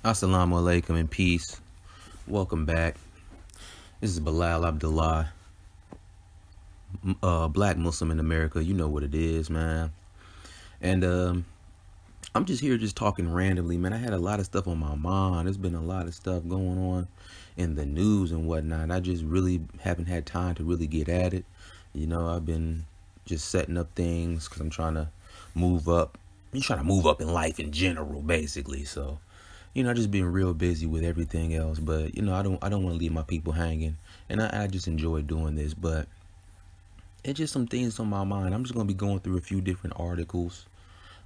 Assalamu alaikum and peace. Welcome back. This is Bilal Abdullah, black Muslim in America. You know what it is, man. And I'm just here just talking randomly, man. I had a lot of stuff on my mind. There's been a lot of stuff going on in the news and whatnot. I just really haven't had time to really get at it. You know, I've been just setting up things because I'm trying to move up. I'm trying to move up in life in general, basically. So, you know, I just been real busy with everything else. But, you know, I don't want to leave my people hanging. And I just enjoy doing this. But it's just some things on my mind. I'm just going to be going through a few different articles.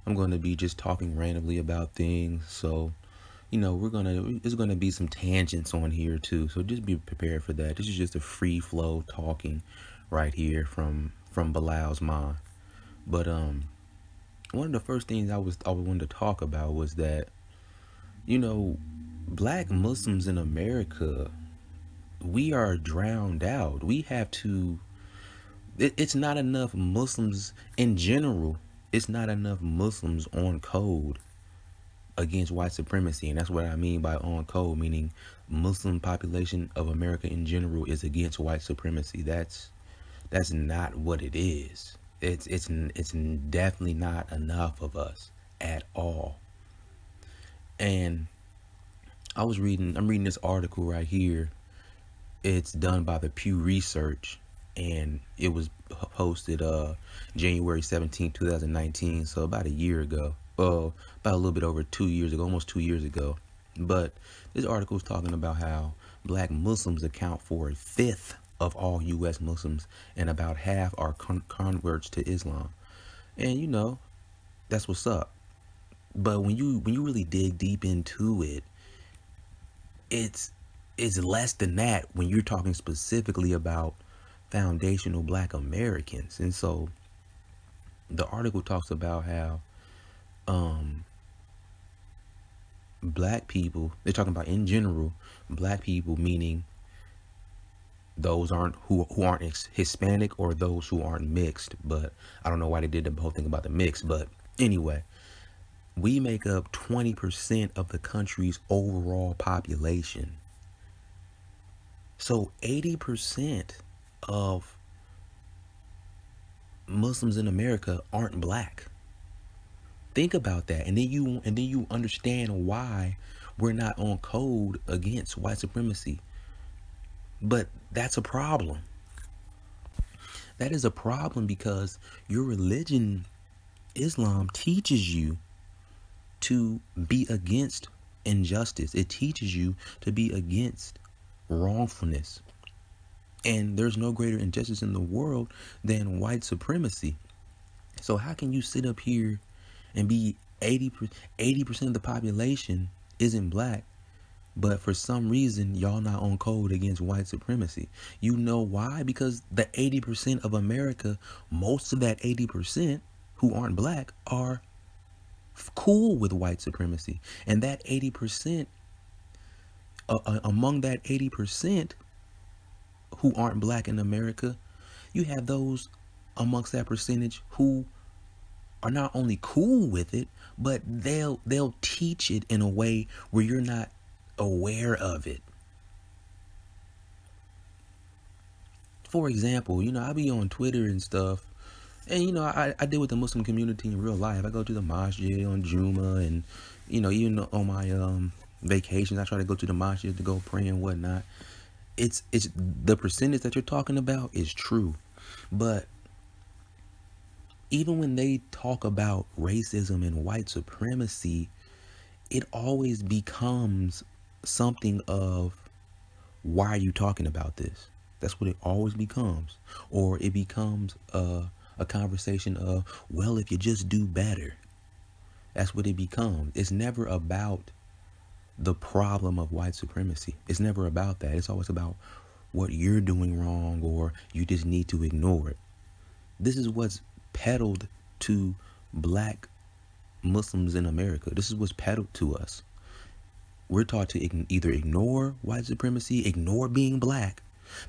I'm going to be just talking randomly about things. So, you know, there's going to be some tangents on here too. So just be prepared for that. This is just a free flow talking right here from Bilal's mind. But one of the first things I wanted to talk about was that, you know, black Muslims in America, we are drowned out. We have to, it's not enough Muslims in general. It's not enough Muslims on code against white supremacy. And that's what I mean by on code, meaning Muslim population of America in general is against white supremacy. That's not what it is. It's definitely not enough of us at all. And I'm reading this article right here. It's done by the Pew Research, and it was posted January 17, 2019, so about a year ago. Well, about a little bit over 2 years ago, almost 2 years ago. But this article is talking about how black Muslims account for a fifth of all U.S. Muslims, and about half are converts to Islam. And you know, that's what's up. But when you really dig deep into it, it's less than that when you're talking specifically about foundational black Americans. And so the article talks about how black people, they're talking about in general, black people, meaning those who aren't Hispanic or those who aren't mixed. But I don't know why they did the whole thing about the mix. But anyway, we make up 20% of the country's overall population. So 80% of Muslims in America aren't black. Think about that, and then you understand why we're not on code against white supremacy. But that's a problem. That is a problem because your religion, Islam, teaches you to be against injustice. It teaches you to be against wrongfulness. And there's no greater injustice in the world than white supremacy. So how can you sit up here and be 80% of the population isn't black, but for some reason y'all not on code against white supremacy? You know why? Because the 80% of America, most of that 80% who aren't black are cool with white supremacy. And that 80%, among that 80% who aren't black in America, you have those amongst that percentage who are not only cool with it, but they'll teach it in a way where you're not aware of it. For example, you know, I be on Twitter and stuff, and you know, I deal with the Muslim community in real life. I go to the masjid on Juma, and you know, even on my vacations, I try to go to the masjid to go pray and whatnot. It's the percentage that you're talking about is true, but even when they talk about racism and white supremacy, it always becomes something of, why are you talking about this? That's what it always becomes. Or it becomes a conversation of, well, if you just do better. That's what it becomes. It's never about the problem of white supremacy. It's never about that. It's always about what you're doing wrong, or you just need to ignore it. This is what's peddled to black Muslims in America. This is what's peddled to us. We're taught to either ignore white supremacy, ignore being black,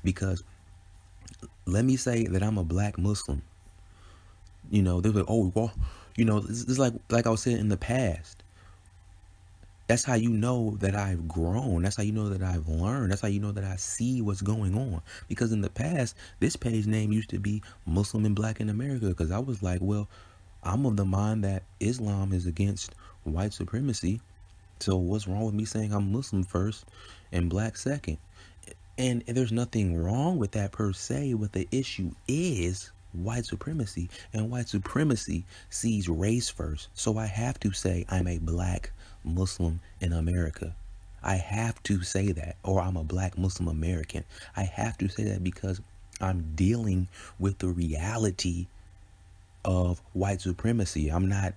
because let me say that I'm a black Muslim. You know, they're like, oh, well, you know, this is like I was saying in the past. That's how you know that I've grown. That's how you know that I've learned. That's how you know that I see what's going on. Because in the past, this page name used to be Muslim and Black in America. Because I was like, well, I'm of the mind that Islam is against white supremacy. So what's wrong with me saying I'm Muslim first and Black second? And there's nothing wrong with that per se. What the issue is white supremacy. And white supremacy sees race first. So I have to say I'm a Black Muslim in America. I have to say that. Or I'm a Black Muslim American. I have to say that because I'm dealing with the reality of white supremacy. I'm not,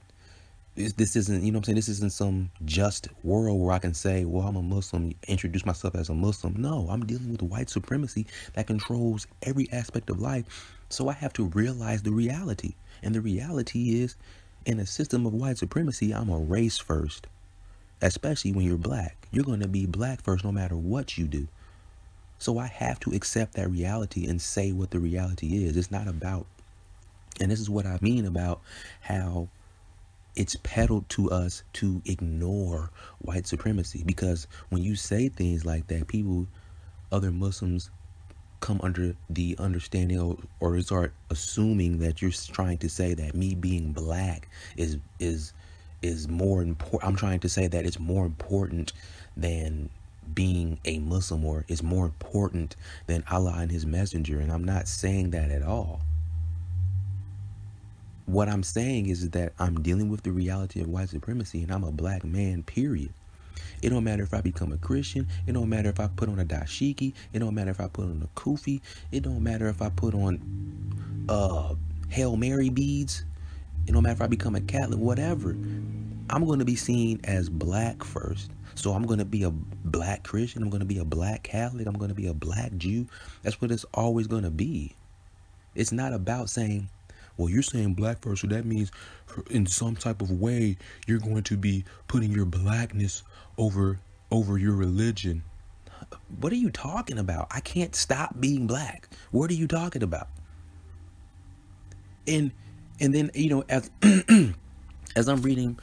this isn't, you know what I'm saying? This isn't some just world where I can say, well, I'm a Muslim, introduce myself as a Muslim. No, I'm dealing with white supremacy that controls every aspect of life. So I have to realize the reality. And the reality is, in a system of white supremacy, I'm a race first. Especially when you're Black. You're going to be Black first no matter what you do. So I have to accept that reality and say what the reality is. It's not about, and this is what I mean about how it's peddled to us to ignore white supremacy. Because when you say things like that, people, other Muslims come under the understanding or start assuming that you're trying to say that me being Black is more important. I'm trying to say that it's more important than being a Muslim, or is more important than Allah and his messenger. And I'm not saying that at all. What I'm saying is that I'm dealing with the reality of white supremacy, and I'm a Black man, period. It don't matter if I become a Christian. It don't matter if I put on a dashiki. It don't matter if I put on a kufi. It don't matter if I put on Hail Mary beads. It don't matter if I become a Catholic, whatever. I'm going to be seen as Black first. So I'm going to be a Black Christian. I'm going to be a Black Catholic. I'm going to be a Black Jew. That's what it's always going to be. It's not about saying, well, you're saying Black first, so that means in some type of way you're going to be putting your Blackness over your religion. What are you talking about? I can't stop being Black. What are you talking about? And then, you know, as as I'm reading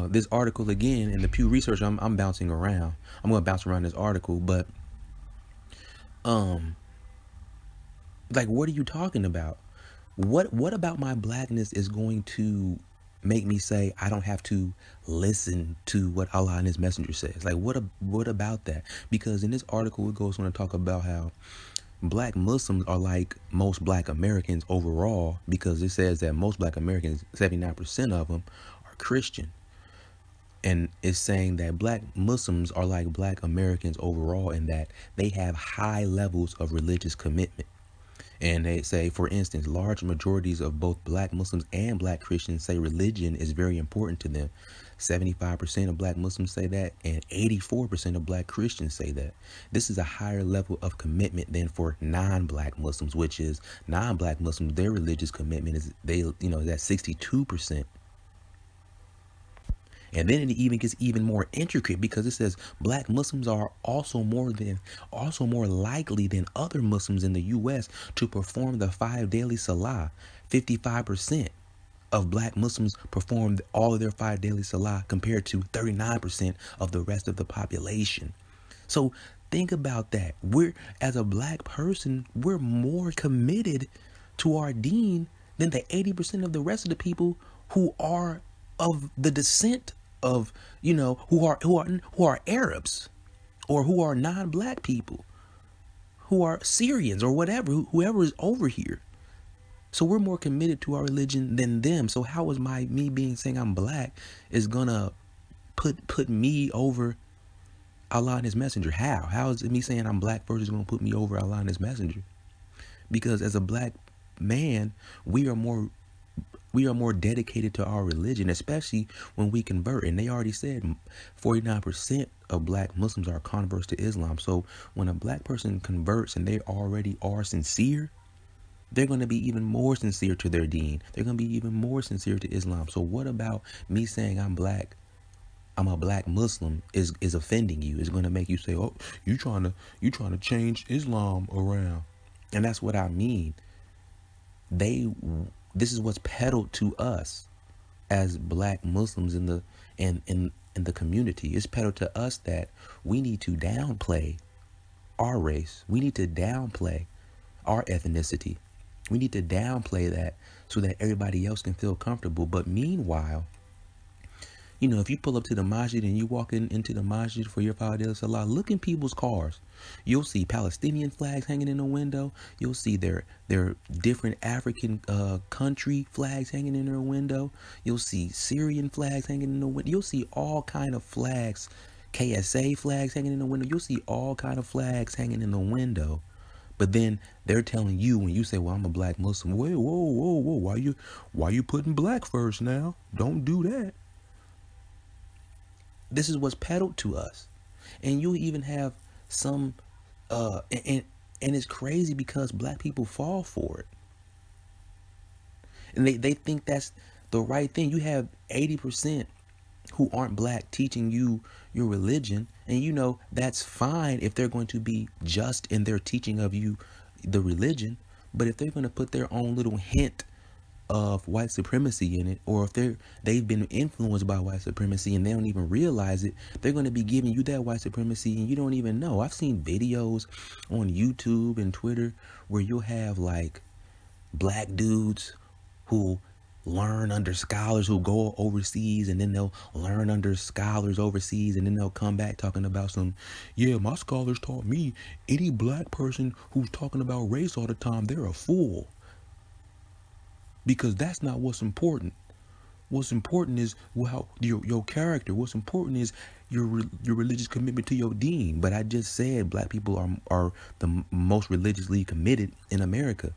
this article again in the Pew Research, I'm bouncing around. I'm going to bounce around this article, but like, what are you talking about? What about my Blackness is going to make me say I don't have to listen to what Allah and his messenger says? Like, what about that? Because in this article, it goes on to talk about how Black Muslims are like most Black Americans overall, because it says that most Black Americans, 79% of them, are Christian. And it's saying that Black Muslims are like Black Americans overall in that they have high levels of religious commitment. And they say, for instance, large majorities of both Black Muslims and Black Christians say religion is very important to them. 75% of Black Muslims say that, and 84% of Black Christians say that. This is a higher level of commitment than for non-Black Muslims, which is non-Black Muslims, their religious commitment is that's 62%. And then it even gets even more intricate, because it says Black Muslims are also more likely than other Muslims in the U.S. to perform the 5 daily salah. 55% of Black Muslims perform all of their 5 daily salah, compared to 39% of the rest of the population. So think about that. As a Black person, we're more committed to our deen than the 80% of the rest of the people who are of the descent of, who are Arabs, or who are non-Black people, who are Syrians or whatever, whoever is over here. So we're more committed to our religion than them. So how is me being saying I'm Black is gonna put me over Allah and his messenger? How is it me saying I'm Black first is gonna put me over Allah and his messenger? Because as a Black man, we are more dedicated to our religion, especially when we convert. And they already said 49% of Black Muslims are converts to Islam. So when a Black person converts and they already are sincere, they're going to be even more sincere to their deen. They're going to be even more sincere to Islam. So what about me saying I'm Black, I'm a Black Muslim is offending you? It's going to make you say, oh, you trying to change Islam around. And that's what I mean. This is what's peddled to us as Black Muslims in in the community. It's peddled to us that we need to downplay our race. We need to downplay our ethnicity. We need to downplay that so that everybody else can feel comfortable. But meanwhile, you know, if you pull up to the masjid and you walk into the masjid for your Fajr Salah, look in people's cars. You'll see Palestinian flags hanging in the window. You'll see their different African country flags hanging in their window. You'll see Syrian flags hanging in the window. You'll see all kind of flags, KSA flags hanging in the window. You'll see all kind of flags hanging in the window. But then they're telling you, when you say, well, I'm a black Muslim, wait, whoa, why you putting black first now? Don't do that. This is what's peddled to us. And you even have some, and it's crazy because black people fall for it. And they think that's the right thing. You have 80% who aren't black teaching you your religion. And you know, that's fine if they're going to be just in their teaching of you the religion. But if they're going to put their own little hint of white supremacy in it, or if they've been influenced by white supremacy and they don't even realize it, they're going to be giving you that white supremacy and you don't even know. I've seen videos on YouTube and Twitter where you'll have like black dudes who learn under scholars who go overseas, and then they'll learn under scholars overseas, and then they'll come back talking about yeah, my scholars taught me any black person who's talking about race all the time, they're a fool. Because that's not what's important. What's important is your character. What's important is your religious commitment to your deen. But I just said black people are the most religiously committed in America.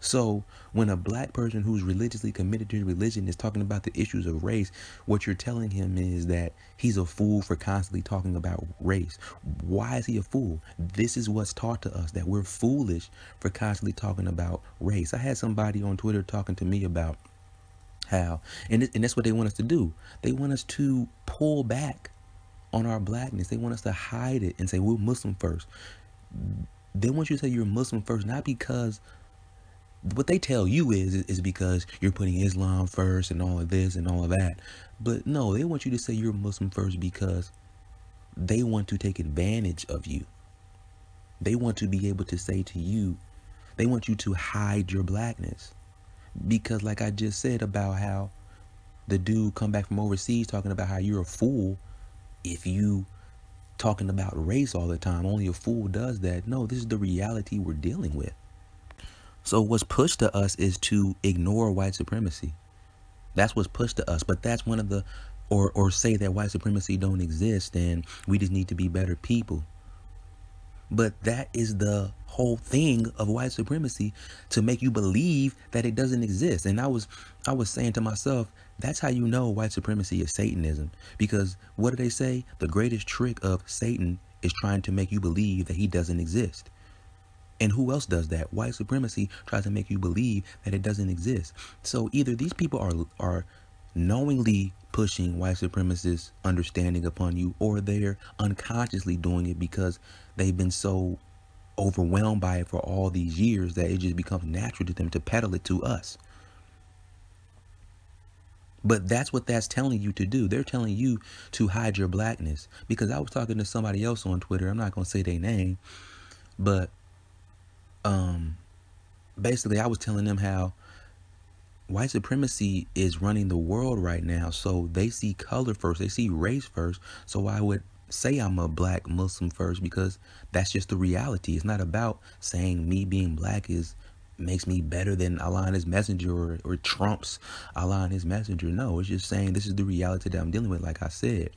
So when a black person who's religiously committed to his religion is talking about the issues of race, what you're telling him is that he's a fool for constantly talking about race. Why is he a fool? This is what's taught to us, that we're foolish for constantly talking about race. I had somebody on Twitter talking to me about how, and that's what they want us to do. They want us to pull back on our blackness. They want us to hide it and say we're Muslim first. They want you to say you're Muslim first, not because what they tell you is because you're putting Islam first and all of this and all of that. But no, they want you to say you're Muslim first because they want to take advantage of you. They want to be able to say to you, they want you to hide your blackness. Because like I just said about how the dude come back from overseas talking about how you're a fool if you talking about race all the time. Only a fool does that. No, this is the reality we're dealing with. So what's pushed to us is to ignore white supremacy. That's what's pushed to us. But that's one of the, or say that white supremacy don't exist and we just need to be better people. But that is the whole thing of white supremacy, to make you believe that it doesn't exist. And I was saying to myself, that's how you know white supremacy is Satanism. Because what do they say? The greatest trick of Satan is trying to make you believe that he doesn't exist. And who else does that? White supremacy tries to make you believe that it doesn't exist. So either these people are knowingly pushing white supremacist understanding upon you, or they're unconsciously doing it because they've been so overwhelmed by it for all these years that it just becomes natural to them to peddle it to us. But that's what that's telling you to do. They're telling you to hide your blackness. Because I was talking to somebody else on Twitter. I'm not going to say their name, but basically I was telling them how white supremacy is running the world right now. So they see color first, they see race first. So I would say I'm a black Muslim first, because that's just the reality. It's not about saying me being black makes me better than Allah and his messenger, or trumps Allah and his messenger. No, it's just saying this is the reality that I'm dealing with, like I said.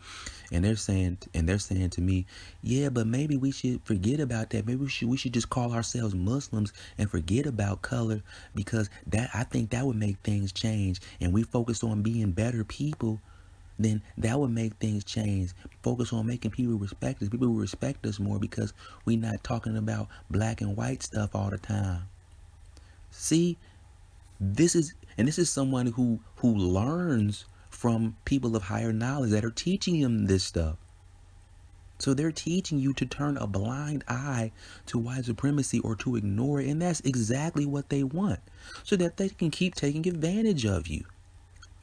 And they're saying to me, yeah, but maybe we should forget about that. Maybe we should just call ourselves Muslims and forget about color, because I think that would make things change. And we focus on being better people, then that would make things change. Focus on making people respect us. People will respect us more because we're not talking about black and white stuff all the time. See, this is someone who learns from people of higher knowledge that are teaching him this stuff. So they're teaching you to turn a blind eye to white supremacy or to ignore it. And that's exactly what they want, so that they can keep taking advantage of you.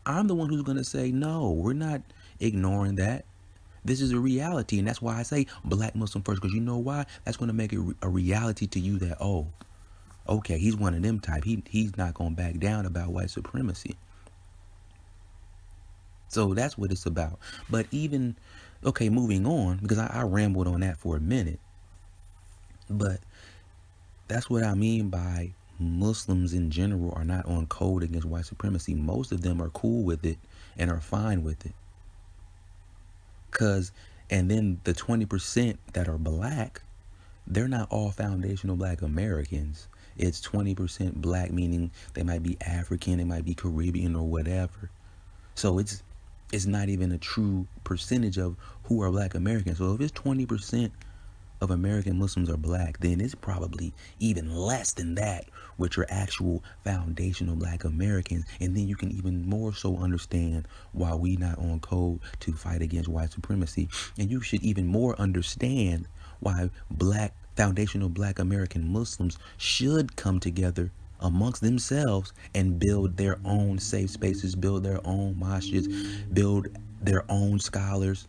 I'm the one who's going to say, no, we're not ignoring that. This is a reality. And that's why I say black Muslim first, because you know why? That's going to make it a reality to you that, oh, okay, he's one of them type. He's not going to back down about white supremacy. So that's what it's about. But even, okay, moving on, because I rambled on that for a minute. But that's what I mean by Muslims in general are not on code against white supremacy. Most of them are cool with it and are fine with it. And then the 20% that are black, they're not all foundational black Americans. It's 20% black, meaning they might be African, they might be Caribbean or whatever. So it's not even a true percentage of who are black Americans. So if it's 20% of American Muslims are black, then it's probably even less than that, which are actual foundational black Americans. And then you can even more so understand why we not on code to fight against white supremacy. And you should even more understand why foundational black American Muslims should come together amongst themselves and build their own safe spaces, build their own mosques, build their own scholars,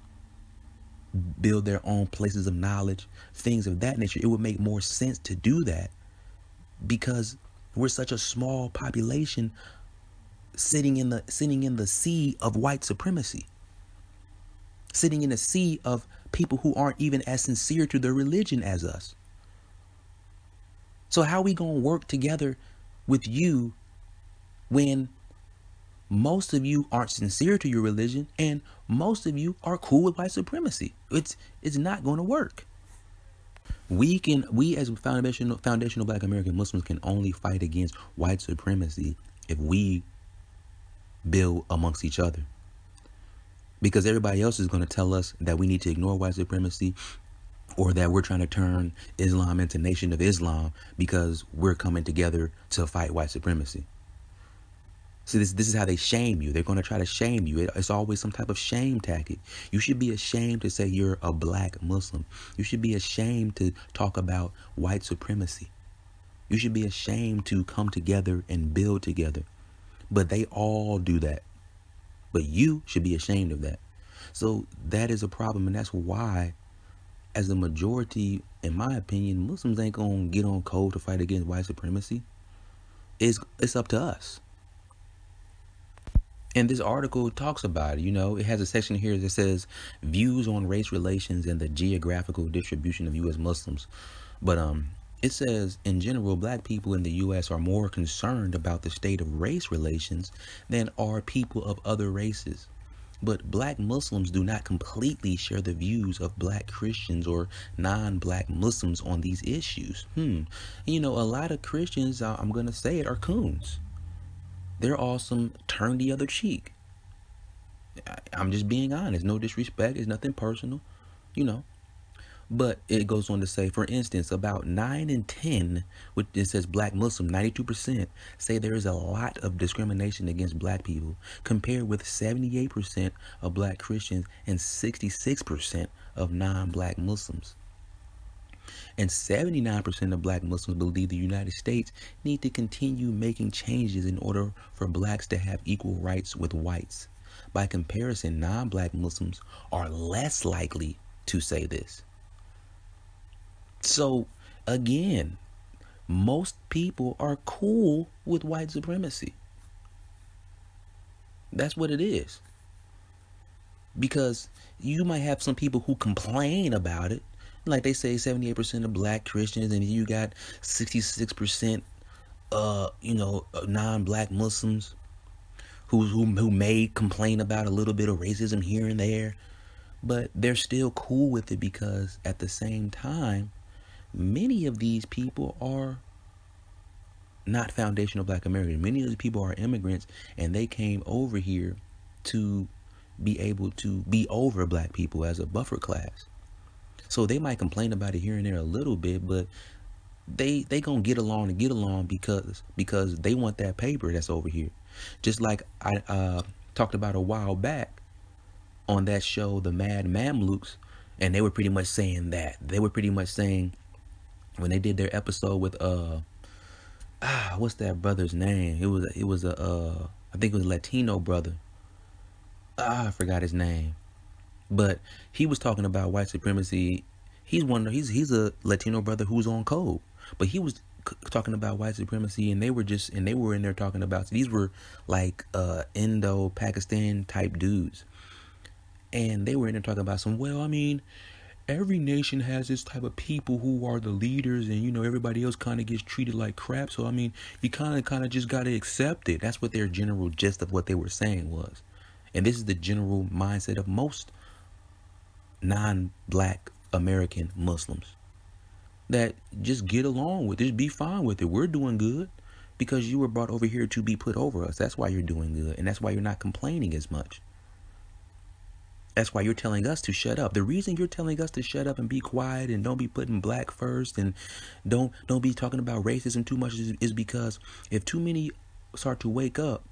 build their own places of knowledge, things of that nature. It would make more sense to do that because we're such a small population sitting in the sea of white supremacy, sitting in a sea of people who aren't even as sincere to their religion as us. So how are we going to work together with you when most of you aren't sincere to your religion and most of you are cool with white supremacy? It's not going to work. We as foundational black American Muslims can only fight against white supremacy if we build amongst each other. Because everybody else is going to tell us that we need to ignore white supremacy, or that we're trying to turn Islam into Nation of Islam because we're coming together to fight white supremacy. So this is how they shame you. They're going to try to shame you. It's always some type of shame tactic. You should be ashamed to say you're a black Muslim. You should be ashamed to talk about white supremacy. You should be ashamed to come together and build together. But they all do that. But you should be ashamed of that. So that is a problem, and that's why, as the majority, in my opinion, Muslims ain't going to get on code to fight against white supremacy. It's up to us. And this article talks about it. You know, it has a section here that says views on race relations and the geographical distribution of U.S. Muslims. But it says, in general, black people in the U.S. are more concerned about the state of race relations than are people of other races. But black Muslims do not completely share the views of black Christians or non-black Muslims on these issues. You know, a lot of Christians, I'm going to say it, are coons. They're awesome. Turn the other cheek. I'm just being honest. No disrespect. It's nothing personal, you know. But it goes on to say, for instance, about 9 in 10, which it says black Muslim, 92%, say there is a lot of discrimination against black people, compared with 78% of black Christians and 66% of non-black Muslims. And 79% of black Muslims believe the United States need to continue making changes in order for blacks to have equal rights with whites. By comparison, non-black Muslims are less likely to say this. So, again, most people are cool with white supremacy. That's what it is. Because you might have some people who complain about it. Like they say 78% of black Christians, and you got 66% non-black Muslims who may complain about a little bit of racism here and there, but they're still cool with it because at the same time, many of these people are not foundational black Americans. Many of these people are immigrants, and they came over here to be able to be over black people as a buffer class. So they might complain about it here and there a little bit, but they gonna get along because they want that paper that's over here. Just like I talked about a while back on that show, The Mad Mamluks, and they were pretty much saying that. They were pretty much saying when they did their episode with what's that brother's name? It was I think it was a Latino brother. I forgot his name, but he was talking about white supremacy. He's a Latino brother who's on code, but he was talking about white supremacy, and they were in there talking about, so these were like Indo-Pakistan type dudes, and they were in there talking about well, I mean, every nation has this type of people who are the leaders, and everybody else kind of gets treated like crap. So I mean, you kind of just got to accept it. That's what their general gist of what they were saying was. And this is the general mindset of most non-black American Muslims, that just get along with it, just be fine with it. We're doing good because you were brought over here to be put over us. That's why you're doing good, and that's why you're not complaining as much. That's why you're telling us to shut up. The reason you're telling us to shut up and be quiet and don't be putting black first and don't be talking about racism too much is because if too many start to wake up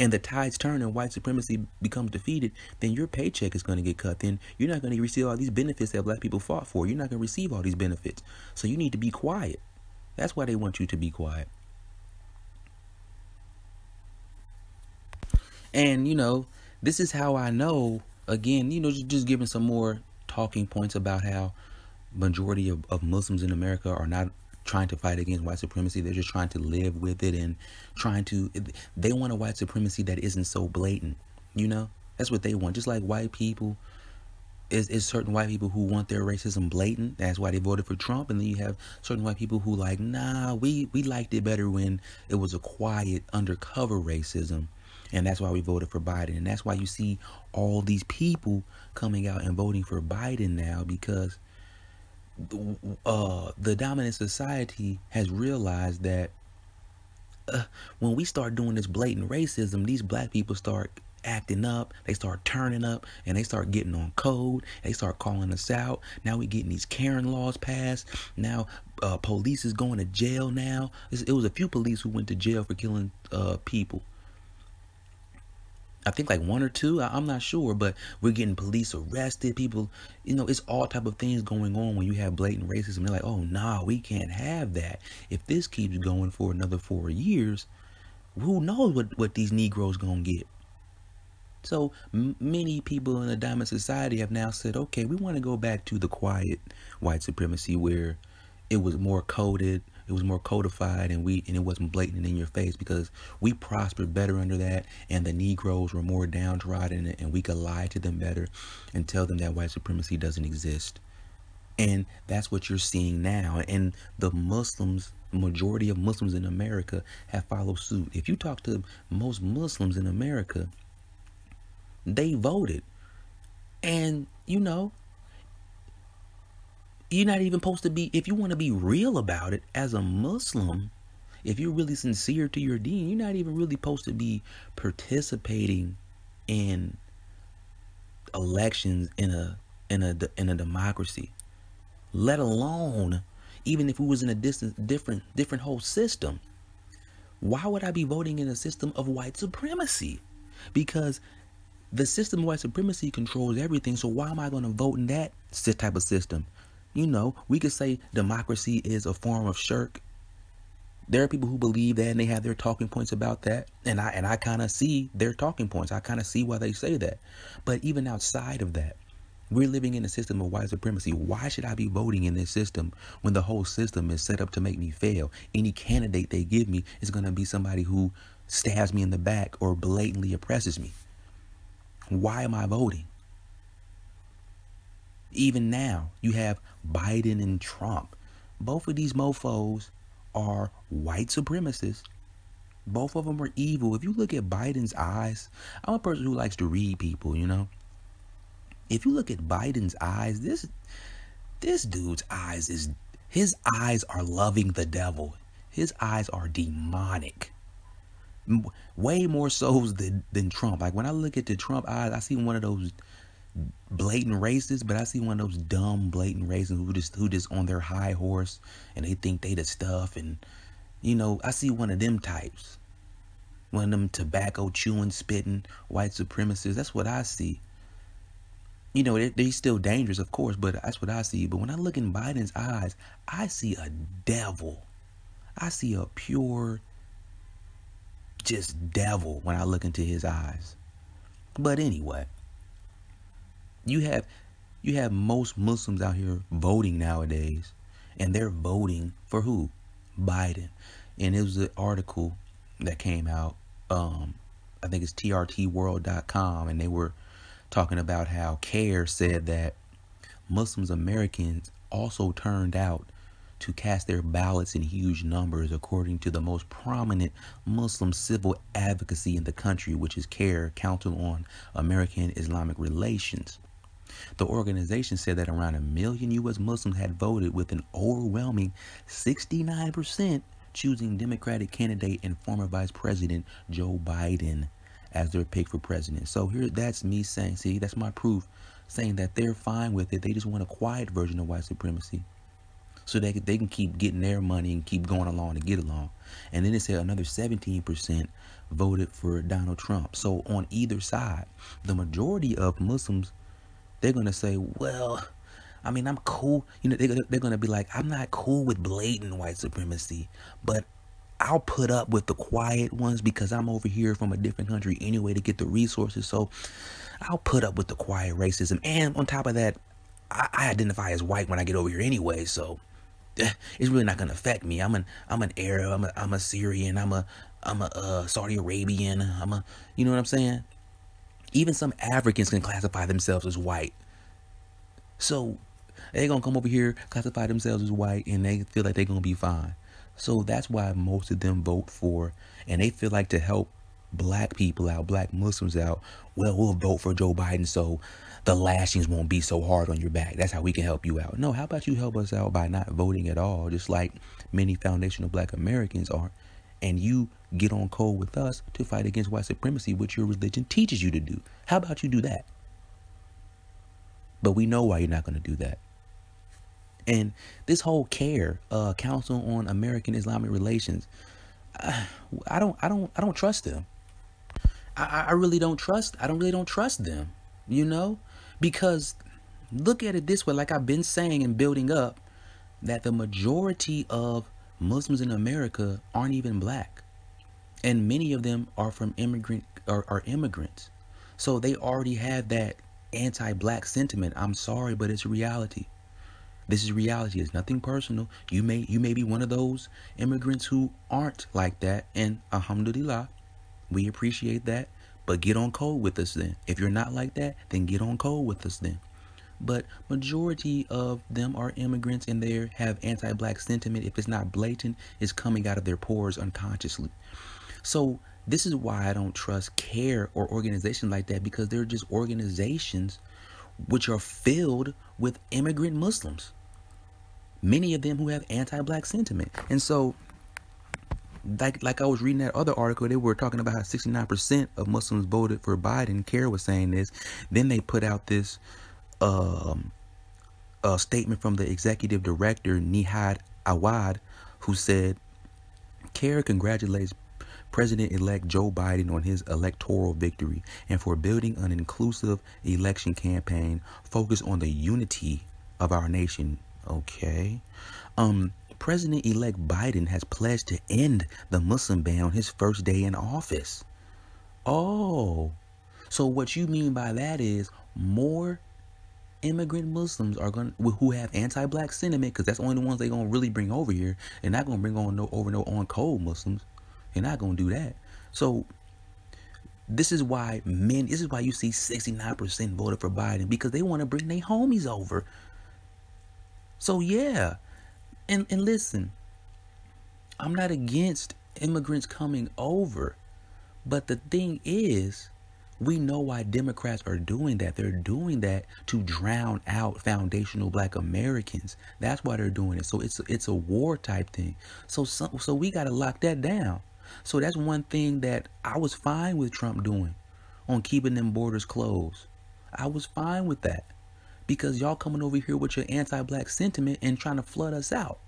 and the tides turn and white supremacy becomes defeated, then your paycheck is going to get cut. Then you're not going to receive all these benefits that black people fought for. You're not going to receive all these benefits. So you need to be quiet. That's why they want you to be quiet. And, this is how I know, again, just giving some more talking points about how majority of Muslims in America are not trying to fight against white supremacy. They're just trying to live with it and they want a white supremacy that isn't so blatant, That's what they want. Just like white people, is certain white people who want their racism blatant. That's why they voted for Trump. And then you have certain white people who like, nah, we liked it better when it was a quiet, undercover racism. And that's why we voted for Biden. And that's why you see all these people coming out and voting for Biden now, because the dominant society has realized that when we start doing this blatant racism, these black people start acting up, they start turning up, and they start getting on code. They start calling us out. Now we're getting these Karen laws passed. Now police is going to jail now. It was a few police who went to jail for killing people. I think like one or two, I'm not sure, but we're getting police arrested. People, it's all type of things going on when you have blatant racism. They're like, oh, nah, we can't have that. If this keeps going for another 4 years, who knows what these Negroes gonna get? So many people in the dominant society have now said, okay, we want to go back to the quiet white supremacy where it was more coded, it was more codified, and it wasn't blatant in your face, because we prospered better under that, and the Negroes were more downtrodden, and we could lie to them better and tell them that white supremacy doesn't exist. And that's what you're seeing now. And the majority of Muslims in America have followed suit. If you talk to most Muslims in America, they voted. And you're not even supposed to be, if you want to be real about it as a Muslim, if you're really sincere to your deen, you're not even really supposed to be participating in elections in a democracy, let alone even if we was in a different whole system. Why would I be voting in a system of white supremacy? Because the system of white supremacy controls everything. So why am I going to vote in that type of system? We could say democracy is a form of shirk. There are people who believe that, and they have their talking points about that. And I kind of see their talking points. I kind of see why they say that. But even outside of that, we're living in a system of white supremacy. Why should I be voting in this system when the whole system is set up to make me fail? Any candidate they give me is going to be somebody who stabs me in the back or blatantly oppresses me. Why am I voting? Even now, you have Biden and Trump. Both of these mofos are white supremacists. Both of them are evil. If you look at Biden's eyes, I'm a person who likes to read people, If you look at Biden's eyes, this dude's eyes his eyes are loving the devil. His eyes are demonic. Way more so than Trump. Like when I look at the Trump eyes, I see one of those blatant racists, but I see one of those dumb blatant racists who just on their high horse and they think they the stuff, and I see one of them types, one of them tobacco chewing, spitting white supremacists. That's what I see. They're still dangerous, of course, but that's what I see. But when I look in Biden's eyes, I see a devil. I see a pure just devil when I look into his eyes. But anyway, you have most Muslims out here voting nowadays, and they're voting for who? Biden. And it was an article that came out, I think it's trtworld.com, and they were talking about how CAIR said that Muslims Americans also turned out to cast their ballots in huge numbers, according to the most prominent Muslim civil advocacy in the country, which is CAIR, Council on American Islamic Relations. The organization said that around 1 million U.S. Muslims had voted, with an overwhelming 69% choosing Democratic candidate and former Vice President Joe Biden as their pick for president. So here, that's me saying, see, that's my proof, saying that they're fine with it. They just want a quiet version of white supremacy, so they can keep getting their money and keep going along to get along. And then it said another 17% voted for Donald Trump. So on either side, the majority of Muslims, they're going to say, well, I mean, I'm cool. You know, they're going to be like, I'm not cool with blatant white supremacy, but I'll put up with the quiet ones because I'm over here from a different country anyway to get the resources. So I'll put up with the quiet racism. And on top of that, I identify as white when I get over here anyway. So it's really not going to affect me. I'm an Arab. I'm a Syrian. I'm a Saudi Arabian. You know what I'm saying? Even some Africans can classify themselves as white. So they're going to come over here, classify themselves as white, and they feel like they're going to be fine. So that's why most of them vote for, and they feel like to help black people out, black Muslims out, well, we'll vote for Joe Biden so the lashings won't be so hard on your back. That's how we can help you out. No, how about you help us out by not voting at all, just like many foundational black Americans are, and you get on code with us to fight against white supremacy, which your religion teaches you to do. How about you do that? But we know why you're not going to do that. And this whole CAIR, Council on American Islamic Relations, I don't trust them. I really don't trust. I really don't trust them, you know, because look at it this way. Like I've been saying and building up, that the majority of Muslims in America aren't even black, and many of them are from immigrants. So they already have that anti-black sentiment. I'm sorry, but it's reality. This is reality. It's nothing personal. You may be one of those immigrants who aren't like that, and alhamdulillah, we appreciate that. But get on code with us then. If you're not like that, then get on code with us then. But majority of them are immigrants, and they have anti-black sentiment. If it's not blatant, it's coming out of their pores unconsciously. So this is why I don't trust CAIR or organizations like that, because they're just organizations which are filled with immigrant Muslims, many of them who have anti-black sentiment. And so like I was reading that other article, they were talking about how 69% of Muslims voted for Biden. CAIR was saying this. Then they put out this statement from the executive director, Nihad Awad, who said, CAIR congratulates President-elect Joe Biden on his electoral victory and for building an inclusive election campaign focused on the unity of our nation. Okay. President-elect Biden has pledged to end the Muslim ban on his first day in office. Oh, so what you mean by that is more immigrant Muslims are who have anti-black sentiment, because that's the only ones they're gonna really bring over here. They're not gonna bring on on cold Muslims. They're not gonna do that. So this is why you see 69% voted for Biden, because they want to bring their homies over. So yeah, and listen, I'm not against immigrants coming over, but the thing is, we know why Democrats are doing that. They're doing that to drown out foundational black Americans. That's why they're doing it. So it's a war type thing. So we got to lock that down. So that's one thing that I was fine with Trump doing, on keeping them borders closed. I was fine with that, because y'all coming over here with your anti-black sentiment and trying to flood us out.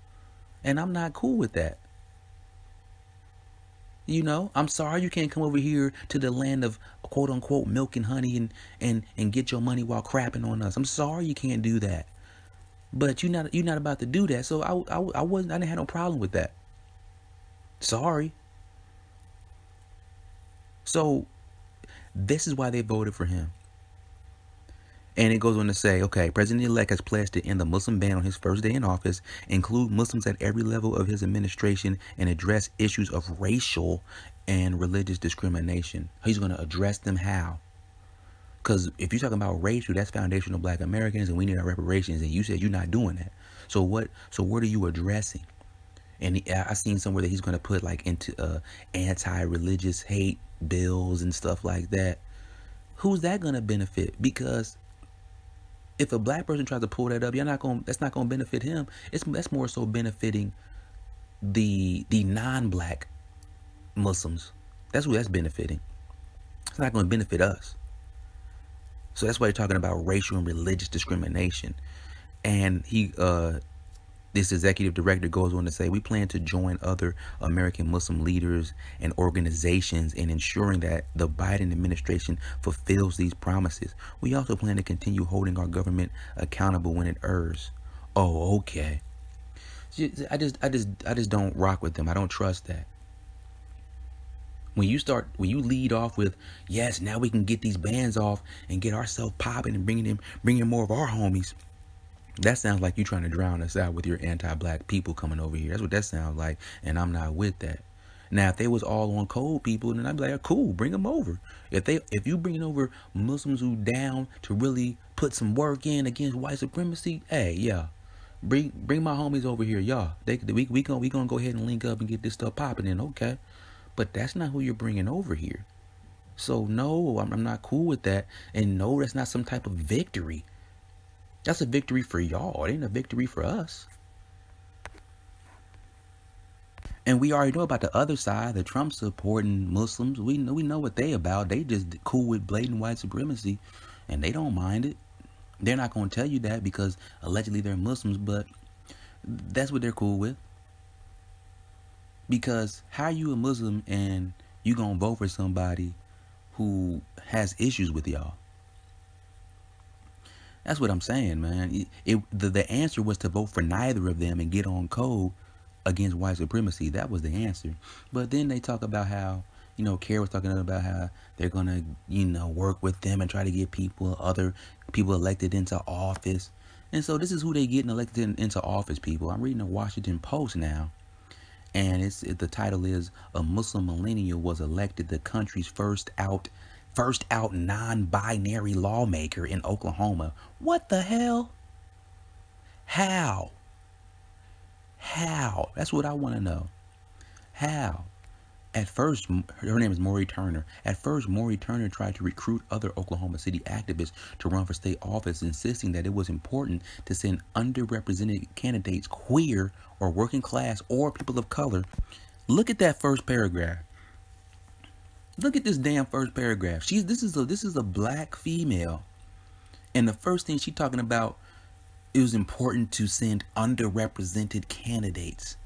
And I'm not cool with that. You know, I'm sorry you can't come over here to the land of quote unquote milk and honey and get your money while crapping on us. I'm sorry you can't do that. But you're not about to do that. So I didn't have no problem with that. Sorry. So This is why they voted for him. And it goes on to say, okay, President-elect has pledged to end the Muslim ban on his first day in office, include Muslims at every level of his administration, and address issues of racial and religious discrimination. He's going to address them how? Because if you're talking about racial, that's foundational Black Americans, and we need our reparations. And you said you're not doing that. So what? So what are you addressing? And I seen somewhere that he's going to put like into anti-religious hate bills and stuff like that. Who's that going to benefit? Because if a Black person tries to pull that up, that's not going to benefit him. That's more so benefiting the non-Black Muslims. That's who that's benefiting. It's not going to benefit us. So that's why you're talking about racial and religious discrimination. And this executive director goes on to say, we plan to join other American Muslim leaders and organizations in ensuring that the Biden administration fulfills these promises. We also plan to continue holding our government accountable when it errs. Oh, okay. I just don't rock with them. I don't trust that. When you lead off with, yes, now we can get these bans off and get ourselves popping and bringing in more of our homies. That sounds like you trying to drown us out with your anti-Black people coming over here. That's what that sounds like, and I'm not with that. Now, if they was all on code people, then I'd be like, cool, bring them over. If you bringing over Muslims who down to really put some work in against white supremacy, hey, yeah, bring my homies over here, y'all. We gonna go ahead and link up and get this stuff popping in, okay? But that's not who you're bringing over here. So no, I'm not cool with that, and no, that's not some type of victory. That's a victory for y'all. It ain't a victory for us. And we already know about the other side, the Trump supporting Muslims. We know what they about. They just cool with blatant white supremacy, and they don't mind it. They're not going to tell you that because allegedly they're Muslims, but that's what they're cool with. Because how you a Muslim and you going to vote for somebody who has issues with y'all? That's what I'm saying, man. The answer was to vote for neither of them and get on code against white supremacy. That was the answer. But then they talk about how, Kerry was talking about how they're going to, work with them and try to get other people elected into office. And so this is who they getting elected into office, people. I'm reading the Washington Post now. And the title is, a Muslim millennial was elected the country's first out non-binary lawmaker in Oklahoma. What the hell? How? That's what I want to know. How? At first, her name is Mauree Turner. At first, Mauree Turner tried to recruit other Oklahoma City activists to run for state office, insisting that it was important to send underrepresented candidates, queer or working class or people of color. Look at that first paragraph. Look at this damn first paragraph. This is a Black female, and the first thing she's talking about, it was important to send underrepresented candidates.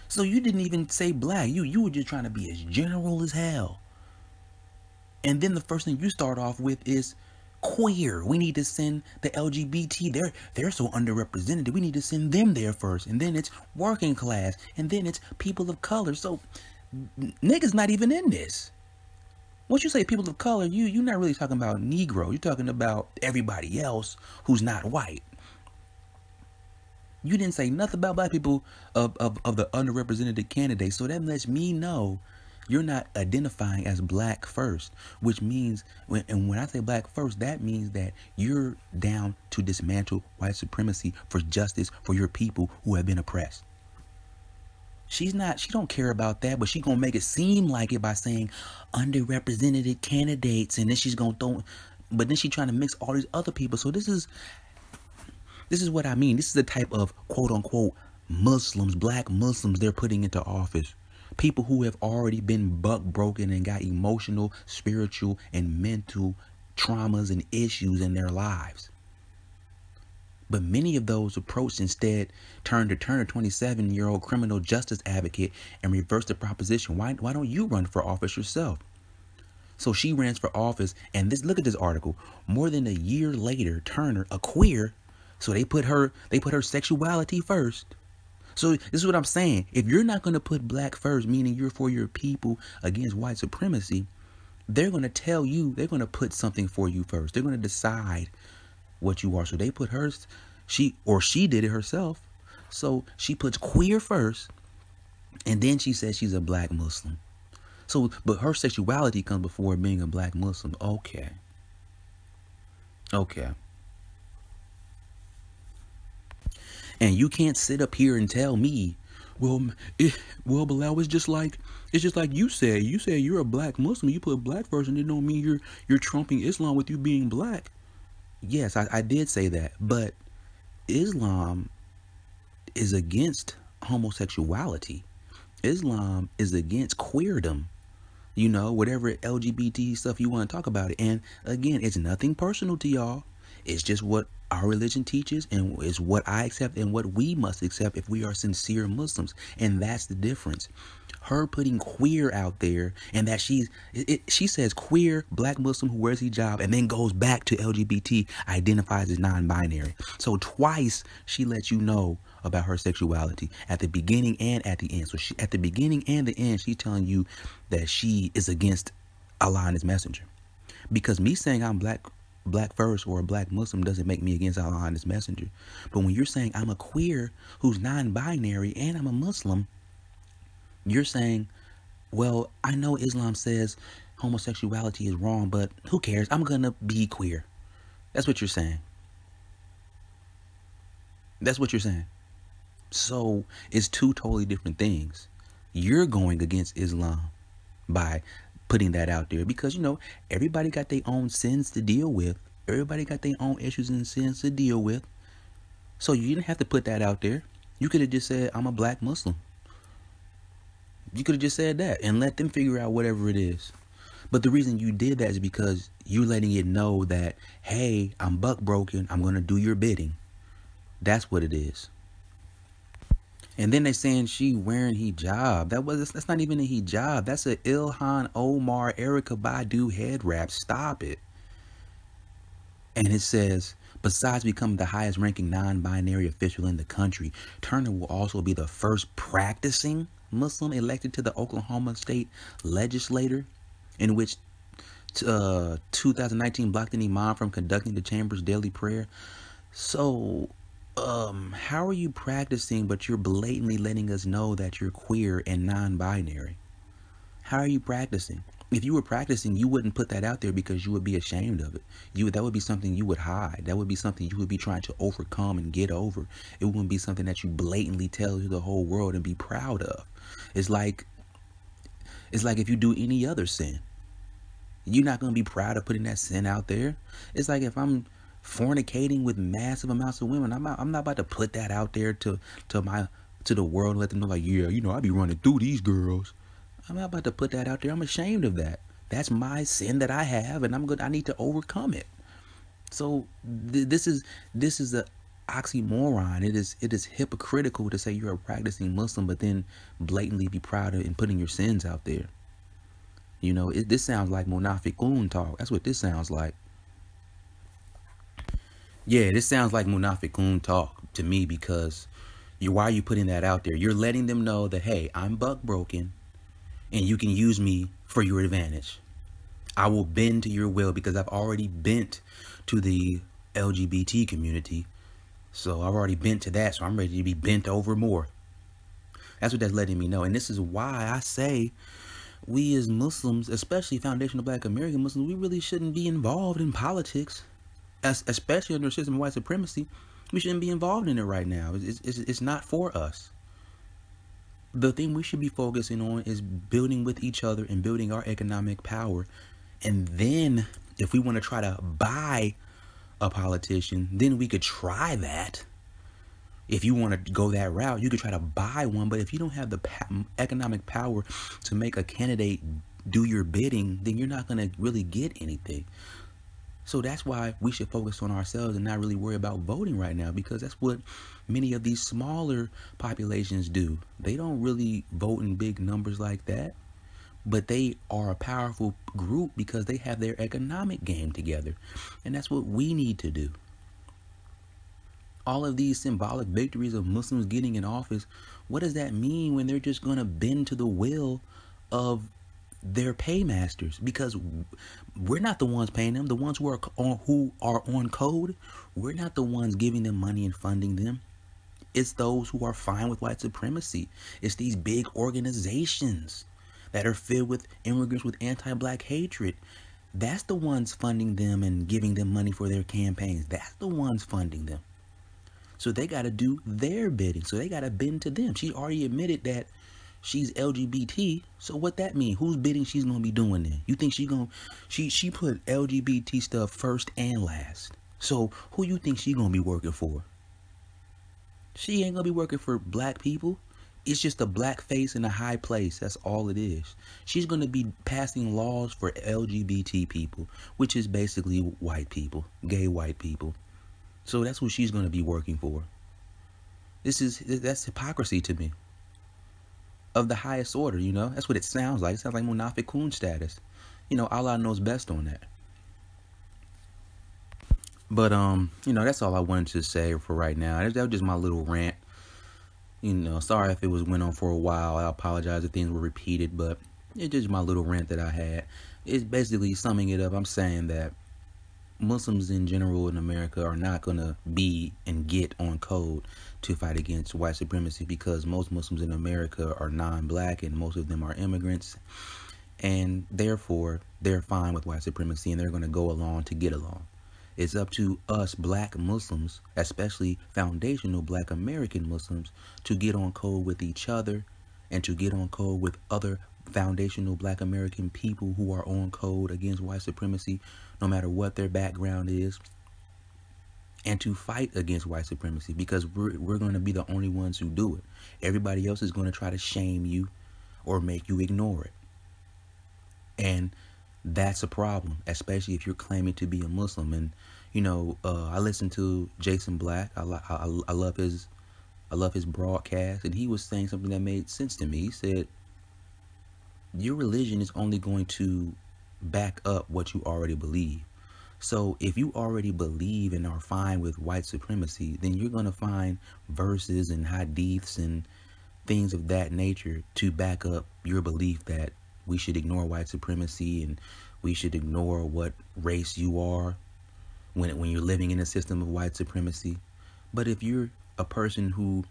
So you didn't even say Black. You were just trying to be as general as hell. And then the first thing you start off with is queer. We need to send the LGBT. They're so underrepresented. We need to send them there first. And then it's working class. And then it's people of color. So niggas not even in this. Once you say people of color, you're not really talking about Negro. You're talking about everybody else who's not white. You didn't say nothing about Black people of the underrepresented candidates. So that lets me know you're not identifying as Black first, which means, when I say Black first, that means that you're down to dismantle white supremacy for justice for your people who have been oppressed. She don't care about that, but she's going to make it seem like it by saying underrepresented candidates. And then she's going to but then she's trying to mix all these other people. So this is what I mean. This is the type of quote unquote Muslims, Black Muslims they're putting into office. People who have already been buck broken and got emotional, spiritual, and mental traumas and issues in their lives. But many of those approached instead turned to Turner, 27-year-old criminal justice advocate, and reversed the proposition. Why don't you run for office yourself? So she ran for office, and look at this article. More than a year later, Turner, a queer, so they put her sexuality first. So this is what I'm saying. If you're not going to put Black first, meaning you're for your people against white supremacy, they're going to tell you, they're going to put something for you first. They're going to decide what you are. So they put hers, she did it herself. So she puts queer first, and then she says she's a black Muslim. So, but her sexuality comes before being a black Muslim. Okay. And you can't sit up here and tell me, Bilal, it's just like you said. You say you're a black Muslim. You put black first, and it don't mean you're trumping Islam with you being black. Yes, I did say that, but Islam is against homosexuality. Islam is against queerdom. You know, whatever LGBT stuff you want to talk about it. And again, it's nothing personal to y'all. It's just what our religion teaches, and it's what I accept and what we must accept if we are sincere Muslims. And that's the difference. Her putting queer out there, and that she says queer black Muslim who wears hijab and then goes back to LGBT, identifies as non-binary. So twice she lets you know about her sexuality, at the beginning and at the end. So at the beginning and the end, she's telling you that she is against Allah and his messenger. Because me saying I'm black first or a black Muslim doesn't make me against Allah and his messenger. But when you're saying I'm a queer who's non-binary and I'm a Muslim, you're saying, well, I know Islam says homosexuality is wrong, but who cares? I'm gonna be queer. That's what you're saying. So it's two totally different things. You're going against Islam by putting that out there because, you know, everybody got their own sins to deal with. Everybody got their own issues and sins to deal with. So you didn't have to put that out there. You could have just said, I'm a black Muslim. You could have just said that and let them figure out whatever it is. But the reason you did that is because you're letting it know that, hey, I'm buck broken. I'm going to do your bidding. That's what it is. And then they're saying she wearing hijab. That's not even a hijab. That's a Ilhan Omar, Erykah Badu head wrap. Stop it. And it says, besides becoming the highest ranking non-binary official in the country, Turner will also be the first practicing Muslim elected to the Oklahoma State Legislature, in which 2019 blocked an imam from conducting the chamber's daily prayer. So, how are you practicing, but you're blatantly letting us know that you're queer and non-binary? How are you practicing? If you were practicing, you wouldn't put that out there because you would be ashamed of it. That would be something you would hide. That would be something you would be trying to overcome and get over. It wouldn't be something that you blatantly tell to the whole world and be proud of. It's like if you do any other sin. You're not going to be proud of putting that sin out there. It's like if I'm fornicating with massive amounts of women, I'm not about to put that out there to the world and let them know, like, yeah, you know, I be running through these girls. I'm not about to put that out there. I'm ashamed of that. That's my sin that I have, and I need to overcome it. So this is a oxymoron. It is hypocritical to say you're a practicing Muslim, but then blatantly be proud of and putting your sins out there. You know, this sounds like munafiqun talk. That's what this sounds like. Yeah, this sounds like munafiqun talk to me because why are you putting that out there? You're letting them know that, hey, I'm buck broken and you can use me for your advantage. I will bend to your will because I've already bent to the LGBT community. So I've already bent to that. So I'm ready to be bent over more. That's what that's letting me know. And this is why I say we as Muslims, especially foundational Black American Muslims, we really shouldn't be involved in politics, especially under a system of white supremacy. We shouldn't be involved in it right now. It's not for us. The thing we should be focusing on is building with each other and building our economic power. And then if we want to try to buy a politician, then we could try that. If you want to go that route, you could try to buy one. But if you don't have the economic power to make a candidate do your bidding, then you're not going to really get anything. So that's why we should focus on ourselves and not really worry about voting right now, because that's what many of these smaller populations do. They don't really vote in big numbers like that, but they are a powerful group because they have their economic game together. And that's what we need to do. All of these symbolic victories of Muslims getting in office, what does that mean when they're just going to bend to the will of They're paymasters because we're not the ones paying them. The ones who are on code, we're not the ones giving them money and funding them. It's those who are fine with white supremacy. It's these big organizations that are filled with immigrants with anti-black hatred. That's the ones funding them and giving them money for their campaigns. That's the ones funding them. So they got to do their bidding. So they got to bend to them. She already admitted that she's LGBT. So what that mean? Whose bidding she's going to be doing then? You think she put LGBT stuff first and last. So who you think she going to be working for? She ain't going to be working for black people. It's just a black face in a high place. That's all it is. She's going to be passing laws for LGBT people, which is basically white people, gay white people. So that's what she's going to be working for. That's hypocrisy to me. Of the highest order, you know? That's what it sounds like. It sounds like Munafiqun status. You know, Allah knows best on that. But, you know, that's all I wanted to say for right now. That was just my little rant. You know, sorry if it went on for a while. I apologize if things were repeated, but it's just my little rant that I had. It's basically summing it up. I'm saying that Muslims in general in America are not going to be and get on code to fight against white supremacy because most Muslims in America are non-black and most of them are immigrants. And therefore, they're fine with white supremacy and they're going to go along to get along. It's up to us black Muslims, especially foundational black American Muslims, to get on code with each other and to get on code with other foundational black American people who are on code against white supremacy, no matter what their background is, and to fight against white supremacy because we're going to be the only ones who do it. Everybody else is going to try to shame you or make you ignore it. And that's a problem, especially if you're claiming to be a Muslim. And you know, I listen to Jason Black. I love his broadcast, and he was saying something that made sense to me. He said, "Your religion is only going to back up what you already believe. So if you already believe and are fine with white supremacy, then you're going to find verses and hadiths and things of that nature to back up your belief that we should ignore white supremacy and we should ignore what race you are when you're living in a system of white supremacy. But if you're a person who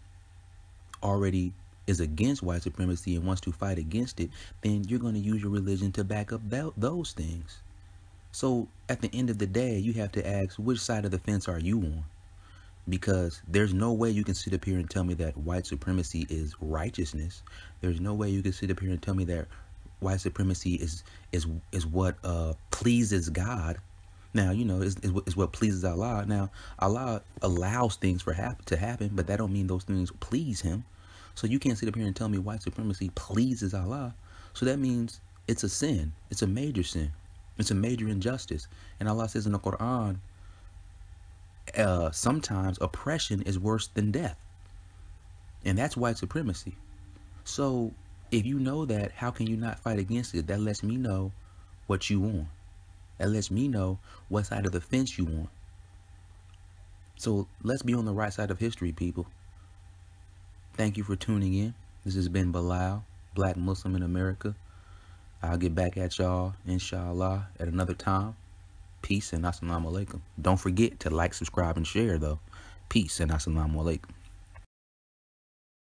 already is against white supremacy and wants to fight against it, then you're going to use your religion to back up those things. So at the end of the day, you have to ask, which side of the fence are you on? Because there's no way you can sit up here and tell me that white supremacy is righteousness. There's no way you can sit up here and tell me that white supremacy is what pleases God. Now, you know, is what pleases Allah. Now, Allah allows things to happen, but that don't mean those things please him. So you can't sit up here and tell me white supremacy pleases Allah. So that means it's a sin. It's a major sin. It's a major injustice. And Allah says in the Quran, sometimes oppression is worse than death. And that's white supremacy. So if you know that, how can you not fight against it? That lets me know what you want. That lets me know what side of the fence you want. So let's be on the right side of history, people. Thank you for tuning in. This has been Bilal, Black Muslim in America. I'll get back at y'all, inshallah, at another time. Peace and assalamu alaikum. Don't forget to like, subscribe, and share, though. Peace and assalamu alaikum.